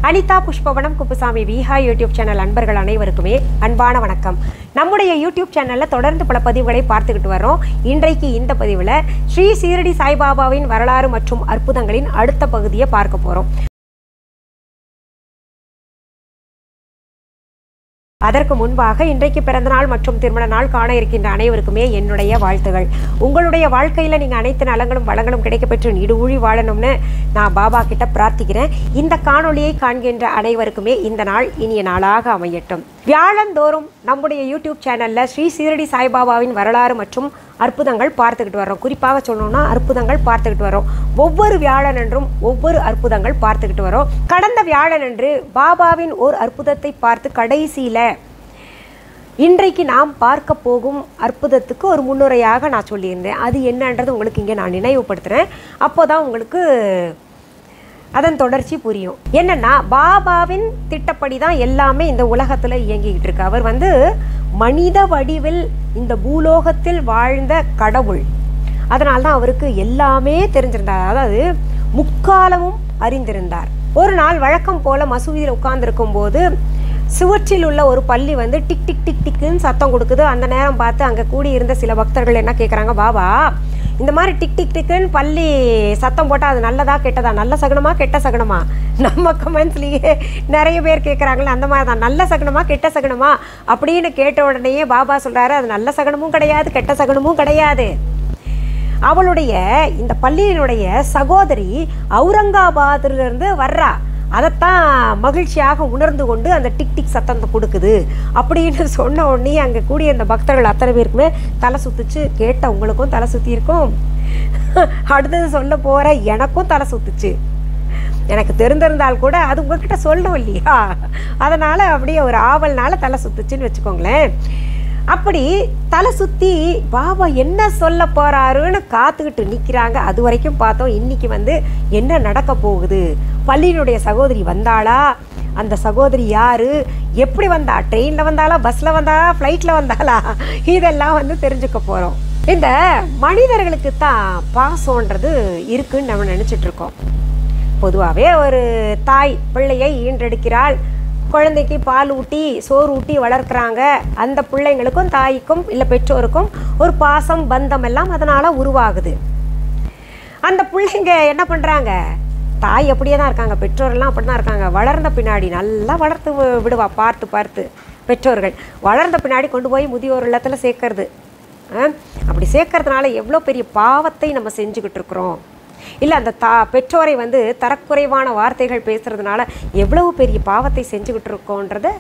Anitha Pushpavanam Kuppusamy Viha YouTube channel அன்பர்கள் அனைவருக்குமே அன்பான வணக்கம். நம்முடைய YouTube சேனல்ல தொடர்ந்து பல பதிவுகளை பார்த்துக்கிட்டு வரோம். இன்றைக்கு இந்த பதிவுல ஸ்ரீ சீரடி சாய்பாபாவின் வரலாறு மற்றும் அற்புதங்களின் அடுத்த பகுதியை பார்க்க போறோம். அதற்கு முன்பாக இன்றைக்கு பிறந்த நாள் மற்றும் திருமண நாள் காண இருக்கின்ற அனைவருக்குமே என்னுடைய வாழ்த்துகள். உங்களுடைய வாழ்க்கையில நீங்க அனைத்து நலங்களும் வளங்களும் கிடைக்கப்பெற்று நீடு ஊழி வாழணும்னு நான் பாபா கிட்ட பிரார்த்திக்கிறேன். இந்த காணொளியை காண்கின்ற அனைவருக்குமே இந்த நாள் இனிய நாளாக அமையட்டும். வியாழந்தோறும் நம்முடைய யூடியூப் சேனல்ல ஸ்ரீ சீரடி சாய்பாபாவின் வரலாறு மற்றும் அற்புதங்கள் பார்த்துக்கிட்டு வரோம். குறிப்பாக சொல்லணும்னா அற்புதங்கள் பார்த்துக்கிட்டு வரோம். ஒவ்வொரு வியாழனன்றும் ஒவ்வொரு அற்புதங்கள் பார்த்துக்கிட்டு வரோம். கடந்த வியாழனன்று பாபாவின் ஓர் அற்புதத்தை பார்த்து கடைசியில் இன்றைக்கு நாம் பார்க்க போகும் அற்புதத்துக்கு ஒரு முன்னுரையாக நான் சொல்லியிருந்தேன். அது என்னன்றது உங்களுக்கு இங்கே நான் நினைவுபடுத்துகிறேன். அப்போ தான் உங்களுக்கு அதன் தொடர்ச்சி புரியும். என்னன்னா பாபாவின் திட்டப்படி தான் எல்லாமே இந்த உலகத்தில் இயங்கிக்கிட்டு இருக்கு. அவர் மனித வடிவில் இந்த பூலோகத்தில் வாழ்ந்த கடவுள். அதனால தான் அவருக்கு எல்லாமே தெரிஞ்சிருந்தார். அதாவது முக்காலமும் அறிந்திருந்தார். ஒரு நாள் வழக்கம் போல மசூதியில் உட்கார்ந்துருக்கும் போது சுவற்றில் உள்ள ஒரு பள்ளி டிக் டிக் டிக் டிக்குன்னு சத்தம் கொடுக்குது. அந்த நேரம் பார்த்து அங்கே கூடியிருந்த சில பக்தர்கள் என்ன கேட்குறாங்க, பாபா இந்த மாதிரி டிக் டிக் டிக்குன்னு பள்ளி சத்தம் போட்டால் அது நல்லதா கெட்டதா, நல்ல சகுனமா கெட்ட சகுனமா? நம்ம கமெண்ட்ஸ்லேயே நிறைய பேர் கேட்குறாங்களே, அந்த மாதிரி தான், நல்ல சகுனமா கெட்ட சகுனமா அப்படின்னு கேட்ட உடனேயே பாபா சொல்கிறாரு, அது நல்ல சகுனமும் கிடையாது கெட்ட சகுனமும் கிடையாது. அவளுடைய இந்த பள்ளியினுடைய சகோதரி அவுரங்காபாத்திலிருந்து வர்றா, அதைத்தான் மகிழ்ச்சியாக உணர்ந்து கொண்டு அந்த டிக் டிக் சத்தத்தை கொடுக்குது அப்படின்னு சொன்ன உடனே அங்கே கூடிய அந்த பக்தர்கள் அத்தனை பேருக்குமே தலை சுத்துச்சு. கேட்ட உங்களுக்கும் தலை சுற்றி இருக்கும், அடுத்தது சொல்ல போகிற எனக்கும் தலை சுத்துச்சு. எனக்கு தெரிந்திருந்தால் கூட அது உங்ககிட்ட சொல்லணும் இல்லையா, அதனால் அப்படியே ஒரு ஆவல்னால தலை சுத்துச்சுன்னு வச்சுக்கோங்களேன். அப்படி தலை சுற்றி பாபா என்ன சொல்ல போகிறாருன்னு காத்துக்கிட்டு நிற்கிறாங்க. அது வரைக்கும் பார்த்தோம். இன்றைக்கி என்ன நடக்க போகுது, பள்ளியினுடைய சகோதரி வந்தாளா, அந்த சகோதரி யார், எப்படி வந்தா, ட்ரெயினில் வந்தாளா, பஸ்ஸில் வந்தாளா, ஃப்ளைட்டில் வந்தாளா, இதெல்லாம் தெரிஞ்சுக்க போகிறோம். இந்த மனிதர்களுக்கு தான் பாசம்ன்றது இருக்குன்னு நம்ம நினச்சிட்ருக்கோம். பொதுவாகவே ஒரு தாய் பிள்ளையை ஈன்றெடுக்கிறாள், குழந்தைக்கு பால் ஊட்டி சோறு ஊட்டி வளர்க்குறாங்க. அந்த பிள்ளைங்களுக்கும் தாய்க்கும் இல்லை பெற்றோருக்கும் ஒரு பாசம் பந்தம் எல்லாம் அதனால் உருவாகுது. அந்த பிள்ளைங்க என்ன பண்ணுறாங்க, தாய் அப்படியே தான் இருக்காங்க, பெற்றோரெல்லாம் அப்படி தான் இருக்காங்க. வளர்ந்த பின்னாடி நல்லா வளர்த்து விடுவா பார்த்து பார்த்து பெற்றோர்கள். வளர்ந்த பின்னாடி கொண்டு போய் முதியோர் இல்லத்தில் சேர்க்கறது. அப்படி சேர்க்கறதுனால எவ்வளோ பெரிய பாவத்தை நம்ம செஞ்சுக்கிட்டு இருக்கிறோம். இல்லை அந்த பெற்றோரை தரக்குறைவான வார்த்தைகள் பேசுகிறதுனால எவ்வளவு பெரிய பாவத்தை செஞ்சுக்கிட்டு இருக்கோன்றதை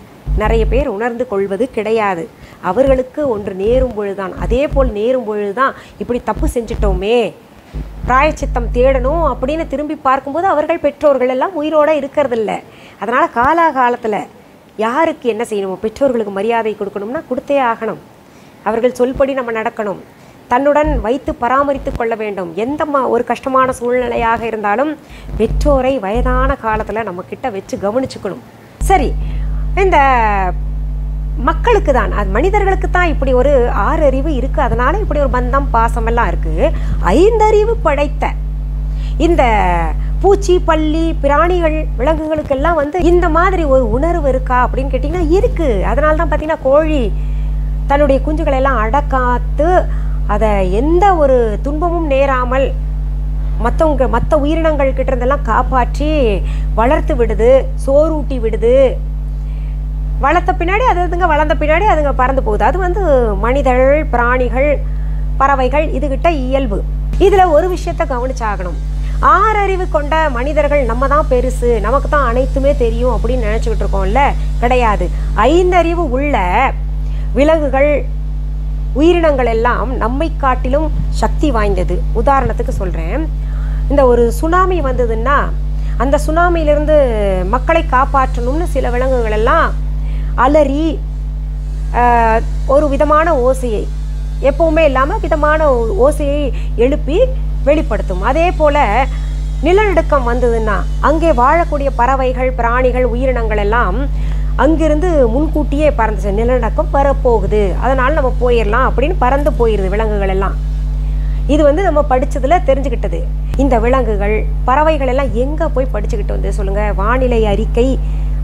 நிறைய பேர் உணர்ந்து கொள்வது கிடையாது. அவர்களுக்கு ஒன்று நேரும் பொழுதுதான், அதே போல் நேரும் பொழுதுதான் இப்படி தப்பு செஞ்சிட்டோமே பிராயச்சித்தம் தேடணும் அப்படின்னு திரும்பி பார்க்கும்போது அவர்கள் பெற்றோர்கள் எல்லாம் உயிரோடு இருக்கிறதில்ல. அதனால் காலாகாலத்தில் யாருக்கு என்ன செய்யணுமோ, பெற்றோர்களுக்கு மரியாதை கொடுக்கணும்னா கொடுத்தே ஆகணும். அவர்கள் சொல்படி நம்ம நடக்கணும். தன்னுடன் வைத்து பராமரித்து கொள்ள வேண்டும். எந்த ஒரு கஷ்டமான சூழ்நிலையாக இருந்தாலும் பெற்றோரை வயதான காலத்தில் நம்ம கிட்ட வச்சு கவனிச்சுக்கணும். சரி, இந்த மக்களுக்கு தான், அது மனிதர்களுக்கு தான் இப்படி ஒரு 6 அறிவு இருக்குது. அதனால் இப்படி ஒரு பந்தம் பாசமெல்லாம் இருக்குது. 5 அறிவு படைத்த இந்த பூச்சி பள்ளி பிராணிகள் விலங்குகளுக்கெல்லாம் இந்த மாதிரி ஒரு உணர்வு இருக்கா அப்படின்னு கேட்டிங்கன்னா இருக்குது. அதனால தான் பார்த்திங்கன்னா கோழி தன்னுடைய குஞ்சுகளை எல்லாம் அடக்காத்து அதை எந்த ஒரு துன்பமும் நேராமல் மற்ற உயிரினங்கள் கிட்ட இருந்தெல்லாம் காப்பாற்றி வளர்த்து விடுது, சோறூட்டி விடுது. வளர்த்த பின்னாடி வளர்ந்த பின்னாடி அதுங்க பறந்து போகுது. அது மனிதர்கள் பிராணிகள் பறவைகள் இதுகிட்ட இயல்பு. இதில் ஒரு விஷயத்தை கவனிச்சாகணும். 6 அறிவு கொண்ட மனிதர்கள் நம்ம தான் பெருசு, நமக்கு தான் அனைத்துமே தெரியும் அப்படின்னு நினச்சிக்கிட்டு இருக்கோம்ல, கிடையாது. 5 அறிவு உள்ள விலங்குகள் உயிரினங்கள் எல்லாம் நம்மை காட்டிலும் சக்தி வாய்ந்தது. உதாரணத்துக்கு சொல்கிறேன், இந்த ஒரு சுனாமி வந்ததுன்னா அந்த சுனாமியிலிருந்து மக்களை காப்பாற்றணும்னு சில விலங்குகள் எல்லாம் அலறி ஒரு விதமான ஓசையை, எப்பவுமே இல்லாமல் விதமான ஓசையை எழுப்பி வெளிப்படுத்தும். அதே போல் நிலநடுக்கம் வந்ததுன்னா அங்கே வாழக்கூடிய பறவைகள் பிராணிகள் உயிரினங்கள் எல்லாம் அங்கிருந்து முன்கூட்டியே பறந்துச்சு, நிலநடுக்கம் வரப்போகுது அதனால் நம்ம போயிடலாம் அப்படின்னு பறந்து போயிடுது விலங்குகள் எல்லாம். இது வந்து நம்ம படிச்சதுல தெரிஞ்சுக்கிட்டது. இந்த விலங்குகள் பறவைகள் எல்லாம் எங்க போய் படிச்சுக்கிட்டு வந்து சொல்லுங்க? வானிலை அறிக்கை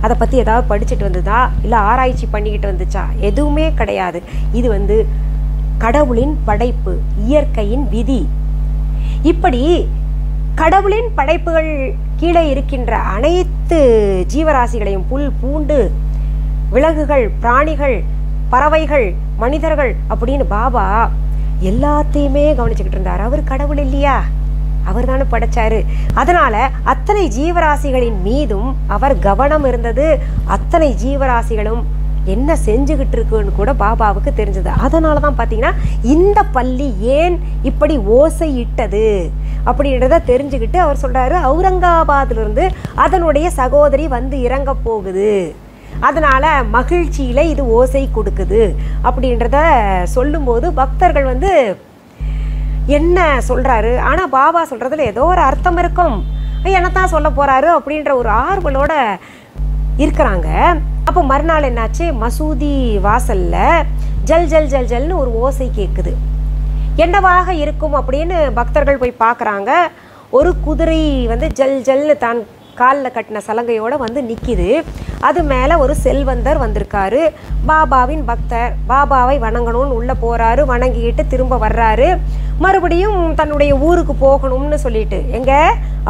அதை பத்தி ஏதாவது படிச்சுட்டு வந்ததா, இல்லை ஆராய்ச்சி பண்ணிக்கிட்டு வந்துச்சா? எதுவுமே கிடையாது. இது வந்து கடவுளின் படைப்பு, இயற்கையின் விதி. இப்படி கடவுளின் படைப்புகள் கீழே இருக்கின்ற அனைத்து ஜீவராசிகளையும், புல் பூண்டு விலங்குகள், பிராணிகள், பறவைகள், மனிதர்கள் அப்படின்னு பாபா எல்லாத்தையுமே கவனிச்சுக்கிட்டு இருந்தார். அவர் கடவுள் இல்லையா? அவர் தானே படைச்சாரு. அதனால அத்தனை ஜீவராசிகளின் மீதும் அவர் கவனம் இருந்தது. அத்தனை ஜீவராசிகளும் என்ன செஞ்சுக்கிட்டு இருக்குன்னு கூட பாபாவுக்கு தெரிஞ்சது. அதனால தான் பார்த்தீங்கன்னா இந்த பள்ளி ஏன் இப்படி ஓசை இட்டது அப்படின்றத தெரிஞ்சுக்கிட்டு அவர் சொல்றாரு, அவுரங்காபாத்திலிருந்து அதனுடைய சகோதரி வந்து இறங்க போகுது, அதனால மகிழ்ச்சியில இது ஓசை கொடுக்குது அப்படின்றத சொல்லும்போது பக்தர்கள் வந்து என்ன சொல்றாரு, ஆனா பாபா சொல்றதுல ஏதோ ஒரு அர்த்தம் இருக்கும், என்னத்தான் சொல்ல போறாரு அப்படின்ற ஒரு ஆர்வலோட இருக்கிறாங்க. அப்போ மறுநாள் என்னாச்சு, மசூதி வாசல்ல ஜல் ஜல் ஜல் ஜல்னு ஒரு ஓசை கேட்குது. என்னவாக இருக்கும் அப்படின்னு பக்தர்கள் போய் பார்க்குறாங்க. ஒரு குதிரை வந்து ஜல் ஜல்னு தான் காலில் கட்டின சலங்கையோடு வந்து நிற்கிது. அது மேலே ஒரு செல்வந்தர் வந்திருக்காரு. பாபாவின் பக்தர் பாபாவை வணங்கணும்னு உள்ளே போகிறாரு. வணங்கிக்கிட்டு திரும்ப வர்றாரு. மறுபடியும் தன்னுடைய ஊருக்கு போகணும்னு சொல்லிட்டு, எங்கே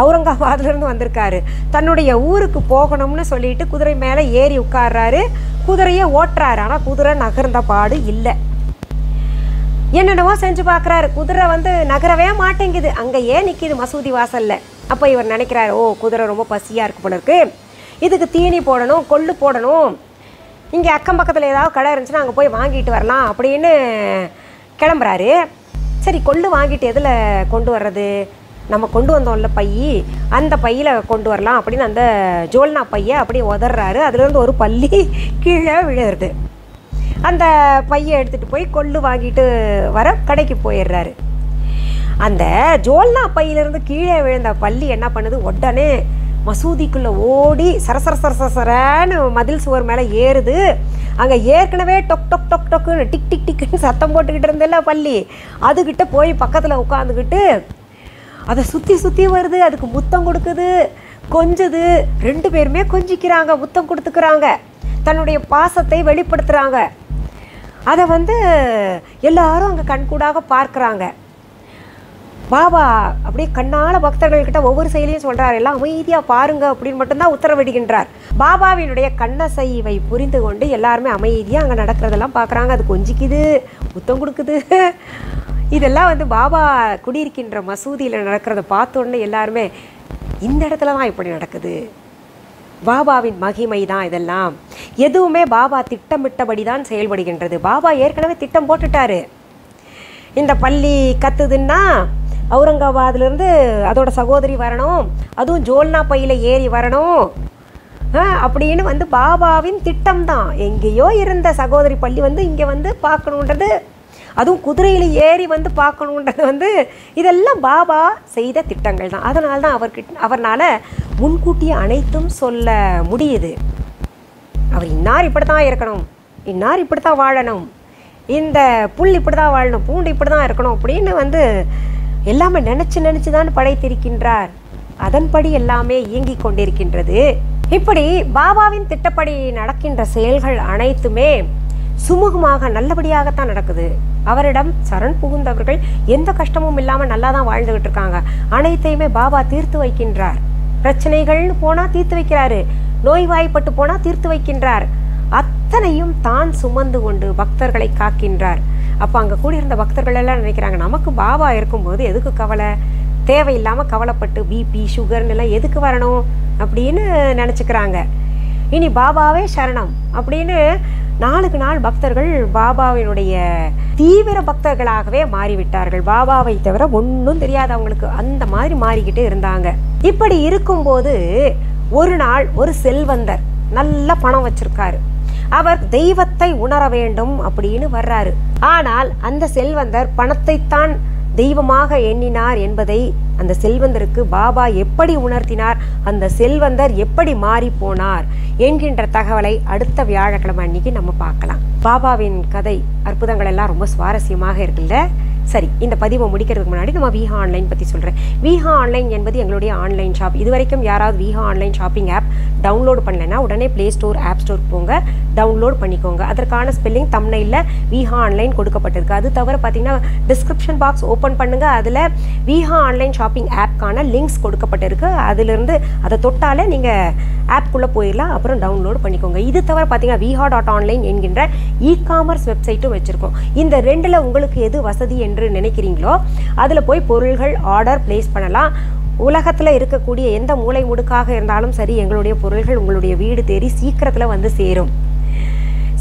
அவுரங்காபாத்லேருந்து வந்திருக்காரு, தன்னுடைய ஊருக்கு போகணும்னு சொல்லிட்டு குதிரை மேலே ஏறி உட்கார்றாரு. குதிரையை ஓட்டுறாரு. ஆனால் குதிரை நகர்ந்த பாடு இல்லை. என்னென்னவோ செஞ்சு பார்க்குறாரு. குதிரை வந்து நகரவே மாட்டேங்குது, அங்கேயே நிற்கிது மசூதி வாசலில். அப்போ இவர் நினைக்கிறாரு, ஓ குதிரை ரொம்ப பசியாக இருக்கு போல இருக்கு, இதுக்கு தீனி போடணும், கொள்ளு போடணும், இங்கே அக்கம் பக்கத்தில் ஏதாவது கடை இருந்துச்சுன்னா அங்கே போய் வாங்கிட்டு வரலாம் அப்படின்னு கிளம்புறாரு. சரி, கொள்ளு வாங்கிட்டு எதில் கொண்டு வர்றது, நம்ம கொண்டு வந்தோம்ல பை, அந்த பையில் கொண்டு வரலாம் அப்படின்னு அந்த ஜோல்னா பையை அப்படியே உதறாரு. அதுலேருந்து ஒரு பள்ளி கீழே விழுறது. அந்த பையை எடுத்துகிட்டு போய் கொள்ளு வாங்கிட்டு வர கடைக்கு போயிடுறாரு. அந்த ஜோல்னா பையிலிருந்து கீழே விழுந்த பள்ளி என்ன பண்ணுது, உடனே மசூதிக்குள்ளே ஓடி சரசர சரசரன்னு மதில் சுவர் மேலே ஏறுது. அங்கே ஏற்கனவே டொக் டொக் டொக் டொக்குன்னு டிக் டிக் டிக்குன்னு சத்தம் போட்டுக்கிட்டு இருந்தில்ல பள்ளி, அதுக்கிட்ட போய் பக்கத்தில் உட்காந்துக்கிட்டு அதை சுற்றி சுற்றி வருது. அதுக்கு முத்தம் கொடுக்குது, கொஞ்சுது. ரெண்டு பேருமே கொஞ்சிக்கிறாங்க, முத்தம் கொடுத்துக்கிறாங்க, தன்னுடைய பாசத்தை வெளிப்படுத்துகிறாங்க. அதை வந்து எல்லாரும் அங்கே கண்கூடாக பார்க்குறாங்க. பாபா அப்படியே கண்ணால பக்தர்கள்கிட்ட ஒவ்வொரு செயலையும் சொல்கிறார், எல்லாம் அமைதியாக பாருங்க அப்படின்னு மட்டும்தான் உத்தரவிடுகின்றார். பாபாவினுடைய கண்ணசைவை புரிந்து கொண்டு எல்லாருமே அமைதியாக அங்கே நடக்கிறதெல்லாம் பார்க்குறாங்க. அது கொஞ்சிக்குது, முத்தம் கொடுக்குது. இதெல்லாம் வந்து பாபா குடியிருக்கின்ற மசூதியில் நடக்கிறத பார்த்தோன்னே எல்லாருமே இந்த இடத்துல தான் இப்படி நடக்குது, பாபாவின் மகிமை தான் இதெல்லாம். எதுவுமே பாபா திட்டமிட்டபடி தான் செயல்படுகின்றது. பாபா ஏற்கனவே திட்டம் போட்டுட்டாரு. இந்த பள்ளி கத்துதுன்னா அவுரங்காபாத்லேருந்து அதோட சகோதரி வரணும், அதுவும் ஜோல்னா பையில் ஏறி வரணும் அப்படின்னு வந்து பாபாவின் திட்டம் தான். எங்கேயோ இருந்த சகோதரி பள்ளி வந்து இங்கே வந்து பார்க்கணுன்றது, அதுவும் குதிரையில் ஏறி வந்து பார்க்கணுன்றது வந்து இதெல்லாம் பாபா செய்த திட்டங்கள் தான். அதனால தான் அவர்னால் முன்கூட்டியே அனைத்தும் சொல்ல முடியுது. அவர் இன்னார் இப்படி தான் இருக்கணும், இன்னார் இப்படி தான் வாழணும், இந்த புல் இப்படி தான் வாழணும், பூண்டு இப்படி தான் இருக்கணும் அப்படின்னு வந்து எல்லாமே நினச்சி தான் படைத்திருக்கின்றார். அதன்படி எல்லாமே இயங்கிக் கொண்டிருக்கின்றது. இப்படி பாபாவின் திட்டப்படி நடக்கின்ற செயல்கள் அனைத்துமே சுமூகமாக நல்லபடியாகத்தான் நடக்குது. அவரிடம் சரண் புகுந்தவர்கள் எந்த கஷ்டமும் இல்லாமல் நல்லா தான் வாழ்ந்துகிட்டு இருக்காங்க. அனைத்தையுமே பாபா தீர்த்து வைக்கின்றார். பிரச்சனைகள்னு போனால் தீர்த்து வைக்கிறாரு, நோய்வாய்ப்பட்டு போனால் தீர்த்து வைக்கின்றார். அத்தனையும் தான் சுமந்து கொண்டு பக்தர்களை காக்கின்றார். அப்போ அங்கே கூடியிருந்த பக்தர்கள் எல்லாம் நினைக்கிறாங்க, நமக்கு பாபா இருக்கும்போது எதுக்கு கவலை, தேவையில்லாமல் கவலைப்பட்டு பிபி சுகர்னு எல்லாம் எதுக்கு வரணும் அப்படின்னு நினச்சிக்கிறாங்க. இனி பாபாவே சரணம் அப்படின்னு நாளுக்கு நாள் பக்தர்கள் பாபாவினுடைய தீவிர பக்தர்களாகவே மாறிவிட்டார்கள். பாபாவை தவிர ஒன்றும் தெரியாது அவங்களுக்கு, அந்த மாதிரி மாறிக்கிட்டு இருந்தாங்க. இப்படி இருக்கும்போது ஒரு நாள் ஒரு செல்வந்தர் நல்ல பணம் வச்சிருக்காரு. அவர் தெய்வத்தை உணர வேண்டும் அப்படின்னு வர்றாரு. ஆனால் அந்த செல்வந்தர் பணத்தைத்தான் தெய்வமாக எண்ணினார் என்பதை அந்த செல்வந்தருக்கு பாபா எப்படி உணர்த்தினார், அந்த செல்வந்தர் எப்படி மாறி போனார் என்கின்ற தகவலை அடுத்த வியாழக்கிழமை அன்னைக்கு நம்ம பார்க்கலாம். பாபாவின் கதை அற்புதங்கள் எல்லாம் ரொம்ப சுவாரஸ்யமாக இருக்குல்ல. சரி, இந்த பதிவை முடிக்கிறதுக்கு முன்னாடி நம்ம விஹா ஆன்லைன் பற்றி சொல்கிறேன். விஹா ஆன்லைன் என்பது எங்களுடைய ஆன்லைன் ஷாப். இது வரைக்கும் யாராவது Viha online shopping app download பண்ணலைன்னா உடனே ப்ளே ஸ்டோர், ஆப் ஸ்டோர் போங்க, டவுன்லோட் பண்ணிக்கோங்க. அதற்கான ஸ்பெல்லிங் தம்ப்நெயில்ல விஹா ஆன்லைன் கொடுக்கப்பட்டிருக்கு. அது தவிர பார்த்தீங்கன்னா டிஸ்கிரிப்ஷன் பாக்ஸ் ஓப்பன் பண்ணுங்க, அதில் விஹா ஆன்லைன் ஷாப்பிங் ஆப்க்கான லிங்க்ஸ் கொடுக்கப்பட்டிருக்கு. அதிலிருந்து அதை தொட்டாலே நீங்கள் ஆப்குள்ளே போயிடலாம், அப்புறம் டவுன்லோட் பண்ணிக்கோங்க. இது தவிர பார்த்தீங்கன்னா viha.online என்கின்ற இ-காமர்ஸ் வெப்சைட்டும் வச்சுருக்கோம். இந்த ரெண்டில் உங்களுக்கு எது வசதி என்று நினைக்கிறீங்களோ அதில் போய் பொருள்கள் ஆர்டர் பிளேஸ் பண்ணலாம். உலகத்தில் இருக்கக்கூடிய எந்த மூலை முடுக்காக இருந்தாலும் சரி, எங்களுடைய பொருள்கள் உங்களுடைய வீடு தேடி சீக்கிரத்தில் வந்து சேரும்.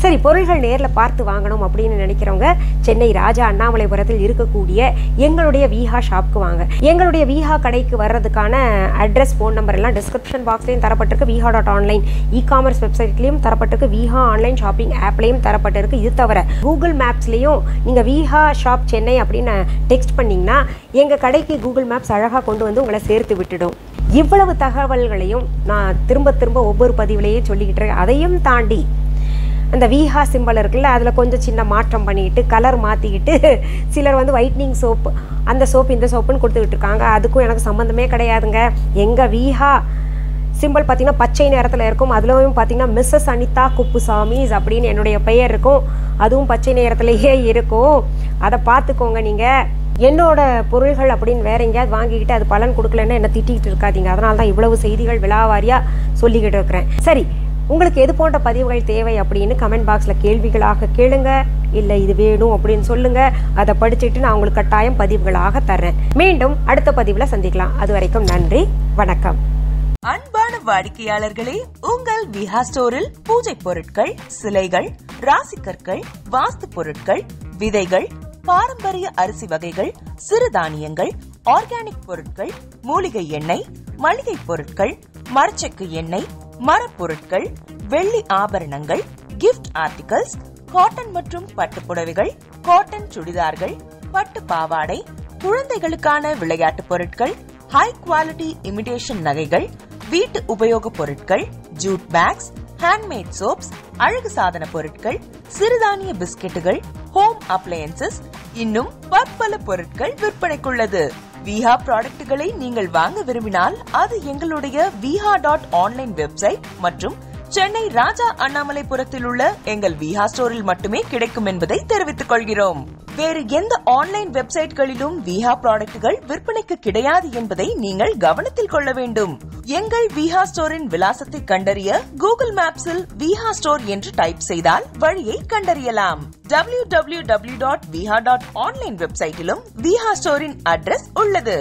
சரி, பொருள்கள் நேரில் பார்த்து வாங்கணும் அப்படின்னு நினைக்கிறவங்க சென்னை ராஜா அண்ணாமலைபுரத்தில் இருக்கக்கூடிய எங்களுடைய விஹா ஷாப்க்கு வாங்க. எங்களுடைய விஹா கடைக்கு வர்றதுக்கான அட்ரஸ், ஃபோன் நம்பர் எல்லாம் டிஸ்கிரிப்ஷன் பாக்ஸ்லையும் தரப்பட்டிருக்கு. viha.online இ-காமர்ஸ் வெப்சைட்லையும் தரப்பட்டிருக்கு. விஹா ஆன்லைன் ஷாப்பிங் ஆப்லையும் தரப்பட்டிருக்கு. இது தவிர கூகுள் மேப்ஸ்லையும் நீங்கள் விஹா ஷாப் சென்னை அப்படின்னு டெக்ஸ்ட் பண்ணிங்கன்னா எங்கள் கடைக்கு கூகுள் மேப்ஸ் அழகாக கொண்டு வந்து உங்களை சேர்த்து விட்டுடும். இவ்வளவு தகவல்களையும் நான் திரும்ப திரும்ப ஒவ்வொரு பதிவுலையே சொல்லிக்கிட்டு இருக்கேன். அதையும் தாண்டி அந்த விஹா சிம்பிள் இருக்குல்ல, அதில் கொஞ்சம் சின்ன மாற்றம் பண்ணிக்கிட்டு கலர் மாற்றிக்கிட்டு சிலர் வந்து ஒயிட்னிங் சோப்பு, அந்த சோப்பு இந்த சோப்புன்னு கொடுத்துக்கிட்டு இருக்காங்க. அதுக்கும் எனக்கு சம்மந்தமே கிடையாதுங்க. எங்கள் விஹா சிம்பிள் பார்த்திங்கன்னா பச்சை நேரத்தில் இருக்கும். அதுலேயும் பார்த்திங்கன்னா மிஸ்ஸஸ் அனிதா குப்புசாமிஸ் அப்படின்னு என்னுடைய பெயர் இருக்கும். அதுவும் பச்சை நேரத்திலேயே இருக்கும். அதை பார்த்துக்கோங்க. நீங்கள் என்னோட பொருள்கள் அப்படின்னு வேற எங்கேயாவது வாங்கிக்கிட்டு அது பலன் கொடுக்கலன்னு என்ன திட்டிகிட்டு இருக்காதீங்க. அதனால தான் இவ்வளவு செய்திகள் விலாவாரியாக சொல்லிக்கிட்டு இருக்கிறேன். சரி, உங்களுக்கு எது போன்ற பதிவுகள் தேவை அப்படின்னு கமெண்ட் பாக்ஸில் கேள்விகளாக கேளுங்க, இல்லை இது வேணும் அப்படின்னு சொல்லுங்க. அதை படிச்சுட்டு நான் உங்களுக்கு கட்டாயம் பதிவுகளாக தர்றேன். மீண்டும் அடுத்த பதிவில் சந்திக்கலாம். அது வரைக்கும் நன்றி, வணக்கம். அன்பான வாடிக்கையாளர்களே, உங்கள் விஹா ஸ்டோரில் பூஜை பொருட்கள், சிலைகள், ராசிக்கற்கள், வாஸ்து பொருட்கள், விதைகள், பாரம்பரிய அரிசி வகைகள், சிறுதானியங்கள், ஆர்கானிக் பொருட்கள், மூலிகை எண்ணெய், மளிகை பொருட்கள், மரச்செக்கு எண்ணெய், மரப்பொருட்கள், வெள்ளி ஆபரணங்கள், கிஃப்ட் ஆர்டிகல்ஸ், காட்டன் மற்றும் பட்டு புடவைகள், காட்டன் சுடிதார்கள், பட்டு பாவாடை, குழந்தைகளுக்கான விளையாட்டு பொருட்கள், ஹை குவாலிட்டி இமிடேஷன் நகைகள், வீட்டு உபயோக பொருட்கள், ஜூட் பேக்ஸ், ஹேண்ட்மேட் சோப்ஸ், அழகு சாதன பொருட்கள், சிறுதானிய பிஸ்கெட்டுகள், ஹோம் அப்ளையன்சஸ், இன்னும் பற்பல பொருட்கள் விற்பனைக்குள்ளது. விஹா ப்ராடக்ட்களை நீங்கள் வாங்க விரும்பினால் அது எங்களுடைய viha.online வெப்சைட் மற்றும் சென்னை ராஜா அண்ணாமலைபுரத்தில் உள்ள எங்கள் விஹா ஸ்டோரில் மட்டுமே கிடைக்கும் என்பதை தெரிவித்துக் கொள்கிறோம். வேறு எந்த ஆன்லைன் வெப்சைட்களிலும் விஹா ப்ராடக்ட்கள் விற்பனைக்கு கிடையாது என்பதை நீங்கள் கவனத்தில் கொள்ள வேண்டும். எங்கள் விஹா ஸ்டோரின் விலாசத்தை கண்டறிய கூகுள் மேப்ஸில் விஹா ஸ்டோர் என்று டைப் செய்தால் வழியை கண்டறியலாம். www.viha.online வெப்சைட்டிலும் விஹா ஸ்டோரின் அட்ரஸ் உள்ளது.